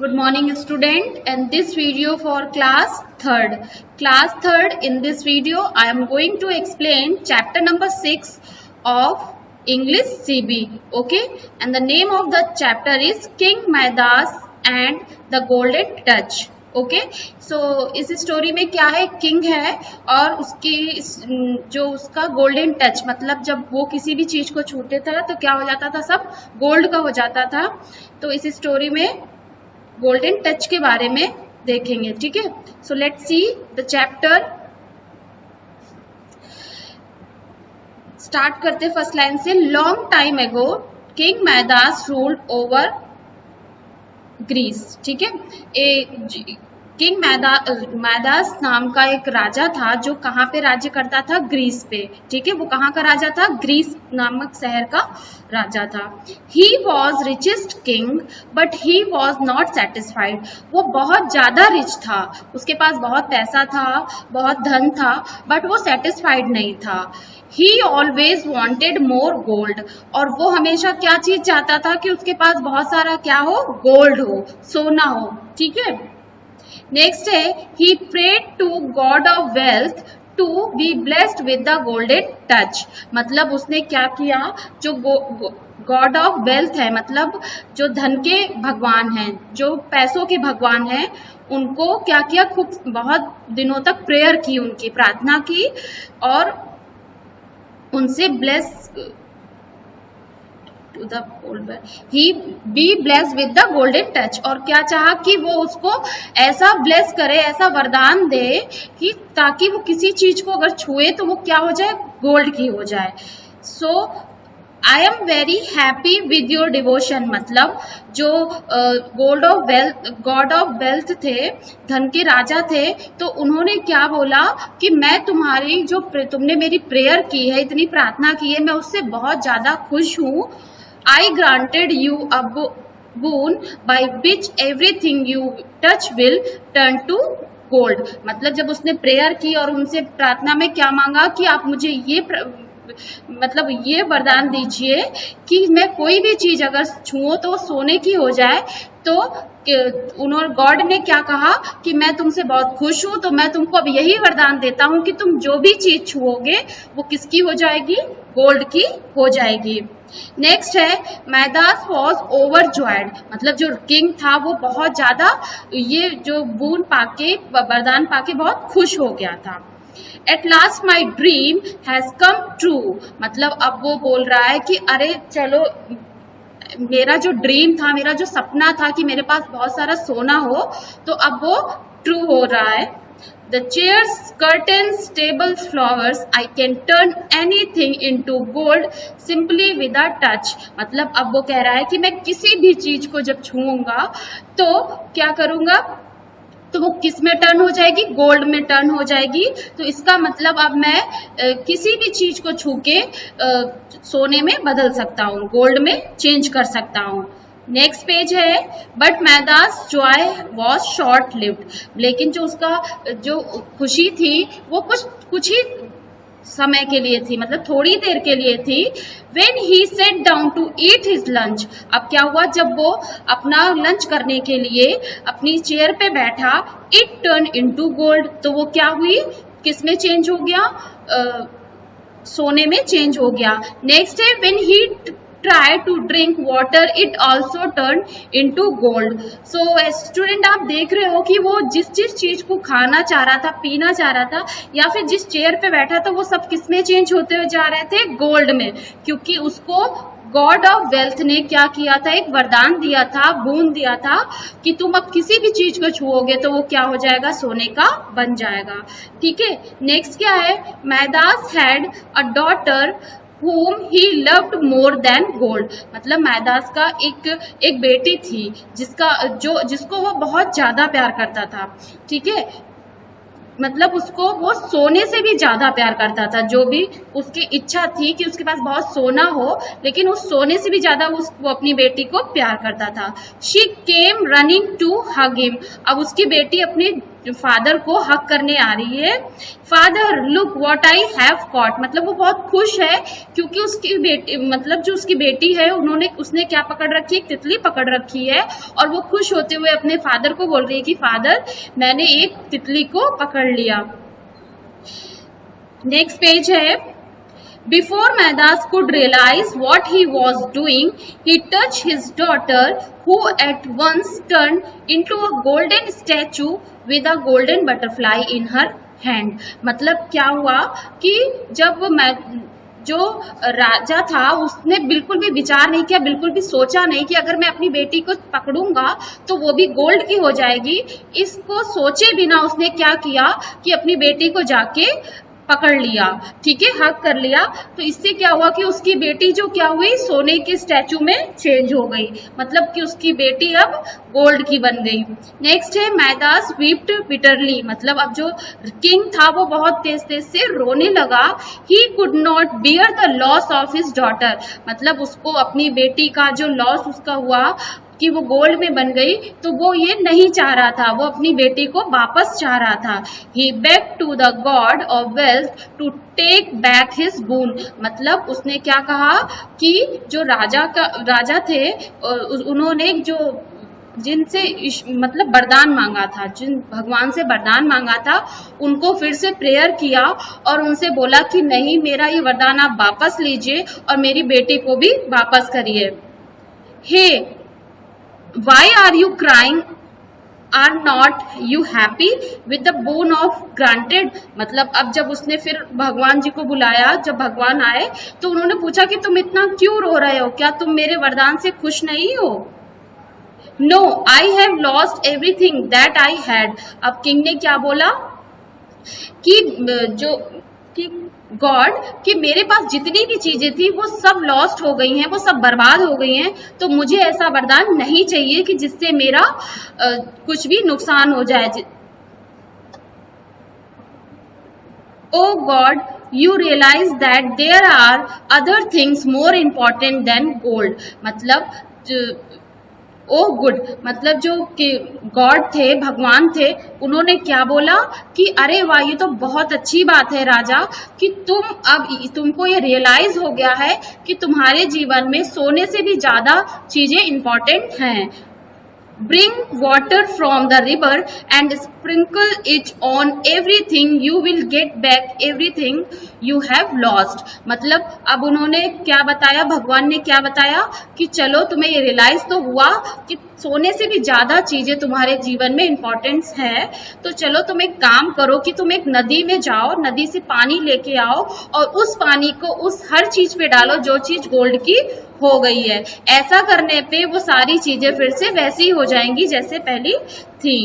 Good morning student, and this video for class 3rd. Class 3rd, in this video I am going to explain chapter number 6 of English CB. Okay, and the name of the chapter is King Midas and the Golden Touch. Okay so इस story में क्या है, king है और उसकी जो उसका golden touch, मतलब जब वो किसी भी चीज को छूते था तो क्या हो जाता था, सब गोल्ड का हो जाता था। तो इस स्टोरी में गोल्डन टच के बारे में देखेंगे। ठीक है, so let's see the chapter. Start करते फर्स्ट लाइन से। लॉन्ग टाइम एगो किंग मैदास रूल्ड ओवर ग्रीस। ठीक है, किंग मैदास नाम का एक राजा था जो कहाँ पे राज्य करता था, ग्रीस पे। ठीक है, वो कहाँ का राजा था, ग्रीस नामक शहर का राजा था। He was richest king but he was not satisfied. वो बहुत ज्यादा रिच था, उसके पास बहुत पैसा था, बहुत धन था, बट वो सेटिस्फाइड नहीं था। He always wanted more gold, और वो हमेशा क्या चीज चाहता था कि उसके पास बहुत सारा क्या हो, गोल्ड हो, सोना हो। ठीक है, नेक्स्ट है he prayed to God of wealth to be blessed with the golden touch। मतलब उसने क्या किया, जो गॉड ऑफ वेल्थ है, मतलब जो धन के भगवान हैं, जो पैसों के भगवान हैं, उनको क्या किया, खूब बहुत दिनों तक प्रेयर की, उनकी प्रार्थना की और उनसे bless to the golden, he be bless with the golden touch. और क्या चाहा कि वो उसको ऐसा ब्लेस करे, ऐसा वरदान दे कि ताकि वो किसी चीज को अगर छुए तो वो क्या हो जाए, गोल्ड की हो जाए। So I am very happy with your devotion. मतलब जो गॉड ऑफ वेल्थ थे, धन के राजा थे, तो उन्होंने क्या बोला कि मैं तुम्हारी जो तुमने मेरी प्रेयर की है, इतनी प्रार्थना की है, मैं उससे बहुत ज्यादा खुश हूँ। I granted you a boon by which everything you touch will turn to gold। मतलब जब उसने प्रेयर की और उनसे प्रार्थना में क्या मांगा कि आप मुझे ये वरदान दीजिए कि मैं कोई भी चीज अगर छुओ तो सोने की हो जाए। तो उन्होंने, गॉड ने क्या कहा कि मैं तुमसे बहुत खुश हूं, तो मैं तुमको अब यही वरदान देता हूं कि तुम जो भी चीज छुओगे वो किसकी हो जाएगी, गोल्ड की हो जाएगी। नेक्स्ट है मैदास वॉज ओवरजॉयड। मतलब जो किंग था वो बहुत ज्यादा ये जो बून पाके, वरदान पाके बहुत खुश हो गया था। At last my dream has come true। मतलब अब वो बोल रहा है कि अरे चलो, मेरा जो ड्रीम था, मेरा जो सपना था कि मेरे पास बहुत सारा सोना हो, तो अब वो ट्रू हो रहा है। The chairs, curtains, tables, flowers, I can turn anything into gold simply with a touch। मतलब अब वो कह रहा है कि मैं किसी भी चीज को जब छूऊंगा तो क्या करूंगा, तो वो किस में टर्न हो जाएगी, गोल्ड में टर्न हो जाएगी। तो इसका मतलब अब मैं किसी भी चीज को छू के सोने में बदल सकता हूँ, गोल्ड में चेंज कर सकता हूँ। नेक्स्ट पेज है but Midas joy was short lived. लेकिन जो उसका जो खुशी थी वो कुछ ही समय के लिए थी, मतलब थोड़ी देर के लिए थी। When he sat down to eat his lunch। अब क्या हुआ, जब वो अपना लंच करने के लिए अपनी चेयर पे बैठा, it turned into gold। तो वो क्या हुई, किस में चेंज हो गया, सोने में चेंज हो गया। नेक्स्ट है when he try to drink water it also turned into gold। so student आप देख रहे हो कि वो जिस चीज को खाना चाह रहा था, पीना चाह रहा था, या फिर जिस चेयर पे बैठा था, वो सब किस में चेंज होते हुए जा रहे थे, गोल्ड में। क्योंकि उसको गॉड ऑफ वेल्थ ने क्या किया था, एक वरदान दिया था, बून दिया था कि तुम अब किसी भी चीज को छुओगे तो वो क्या हो जाएगा, सोने का बन जाएगा। ठीक है, नेक्स्ट क्या है, Midas had a daughter whom he loved more than gold। मतलब मैदास का एक बेटी थी जिसको वो बहुत ज्यादा प्यार करता था। ठीक है, मतलब उसको वो सोने से भी ज्यादा प्यार करता था। जो भी उसकी इच्छा थी कि उसके पास बहुत सोना हो, लेकिन उस सोने से भी ज्यादा वो अपनी बेटी को प्यार करता था। She came running to hug him. अब उसकी बेटी अपनी फादर को हक करने आ रही है। Father look what I have caught, मतलब वो बहुत खुश है क्योंकि उसकी बेटी, मतलब जो उसकी बेटी है उसने क्या पकड़ रखी है, एक तितली पकड़ रखी है, और वो खुश होते हुए अपने फादर को बोल रही है कि फादर मैंने एक तितली को पकड़ लिया। नेक्स्ट पेज है, Before Midas could realize what he was doing, he touched his daughter, who at once turned into a golden statue with a golden butterfly in her hand. मतलब क्या हुआ कि जब जो राजा था उसने बिल्कुल भी विचार नहीं किया, बिल्कुल भी सोचा नहीं कि अगर मैं अपनी बेटी को पकड़ूंगा तो वो भी गोल्ड की हो जाएगी। इसको सोचे बिना उसने क्या किया कि अपनी बेटी को जाके पकड़ लिया, ठीक है, हक कर लिया। तो इससे क्या हुआ कि उसकी बेटी जो क्या हुई, सोने के स्टैचू में चेंज हो गई, मतलब कि उसकी बेटी अब गोल्ड की बन गई। नेक्स्ट है मैदास वीप्ड बिटरली, मतलब अब जो किंग था वो बहुत तेज तेज से रोने लगा। He could not bear the loss of his daughter, मतलब उसको अपनी बेटी का जो लॉस उसका हुआ कि वो गोल्ड में बन गई, तो वो ये नहीं चाह रहा था, वो अपनी बेटी को वापस चाह रहा था। He begged to the god of wealth to take back his boon, मतलब उसने क्या कहा कि जो राजा थे उन्होंने जो जिनसे मतलब वरदान मांगा था, जिन भगवान से वरदान मांगा था, उनको फिर से प्रेयर किया और उनसे बोला कि नहीं, मेरा ये वरदान आप वापस लीजिए और मेरी बेटी को भी वापस करिए। हे Why are you crying? Are not you happy with the boon of granted? मतलब अब जब उसने फिर भगवान जी को बुलाया, जब भगवान आए तो उन्होंने पूछा कि तुम इतना क्यों रो रहे हो, क्या तुम मेरे वरदान से खुश नहीं हो? No, I have lost everything that I had. अब किंग ने क्या बोला कि गॉड कि मेरे पास जितनी भी चीजें थी वो सब लॉस्ट हो गई हैं, वो सब बर्बाद हो गई हैं, तो मुझे ऐसा वरदान नहीं चाहिए कि जिससे मेरा कुछ भी नुकसान हो जाए। ओ God, you realize that there are other things more important than gold, मतलब ओ गुड, मतलब जो गॉड थे, भगवान थे, उन्होंने क्या बोला कि अरे वाह, ये तो बहुत अच्छी बात है राजा कि तुमको ये रियलाइज हो गया है कि तुम्हारे जीवन में सोने से भी ज्यादा चीजें इंपॉर्टेंट हैं। Bring water from the river and sprinkle it on everything, you will get back everything you have lost. मतलब अब उन्होंने क्या बताया, भगवान ने क्या बताया कि चलो तुम्हें ये रियलाइज तो हुआ कि सोने से भी ज्यादा चीजें तुम्हारे जीवन में इंपॉर्टेंस है, तो चलो तुम एक काम करो कि तुम एक नदी में जाओ, नदी से पानी लेके आओ और उस पानी को उस हर चीज पे डालो जो चीज गोल्ड की हो गई है। ऐसा करने पे वो सारी चीजें फिर से वैसी हो जाएंगी जैसे पहली थी।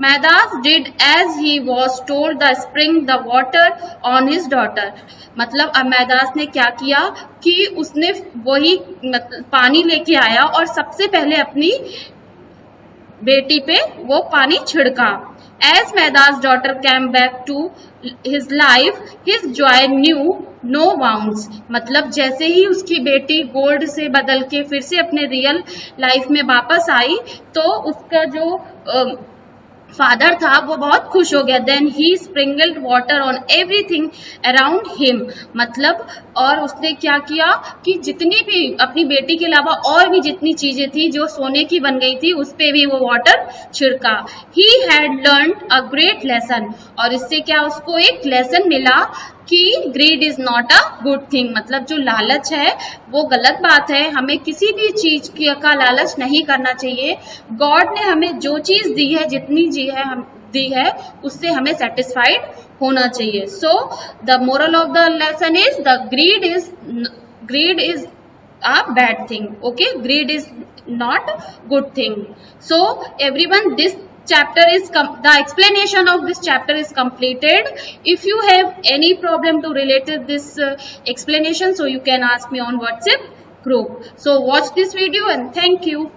Midas did as he was told the spring the water on his daughter, मतलब अब मैदास ने क्या किया कि उसने वही पानी लेके आया और सबसे पहले अपनी बेटी पे वो पानी छिड़का। As Meda's daughter came back to his life, his joy knew no bounds, मतलब जैसे ही उसकी बेटी गोल्ड से बदल के फिर से अपने रियल लाइफ में वापस आई तो उसका जो फादर था वो बहुत खुश हो गया। Then he sprinkled water on everything around him, मतलब और उसने क्या किया कि जितनी भी अपनी बेटी के अलावा और भी जितनी चीजें थी जो सोने की बन गई थी उस पे भी वो वाटर छिड़का। He had learned a great lesson, और इससे क्या उसको एक लेसन मिला कि grid is not a good thing, मतलब जो लालच है वो गलत बात है, हमें किसी भी चीज का लालच नहीं करना चाहिए। गॉड ने हमें जो चीज दी है, जितनी दी है उससे हमें सेटिस्फाइड होना चाहिए। So the moral of the lesson is the grid is a bad thing, okay, greed is not good thing. So everyone, this chapter is the explanation of this chapter is completed. If you have any problem to relate to this explanation, so you can ask me on WhatsApp group. So watch this video and thank you.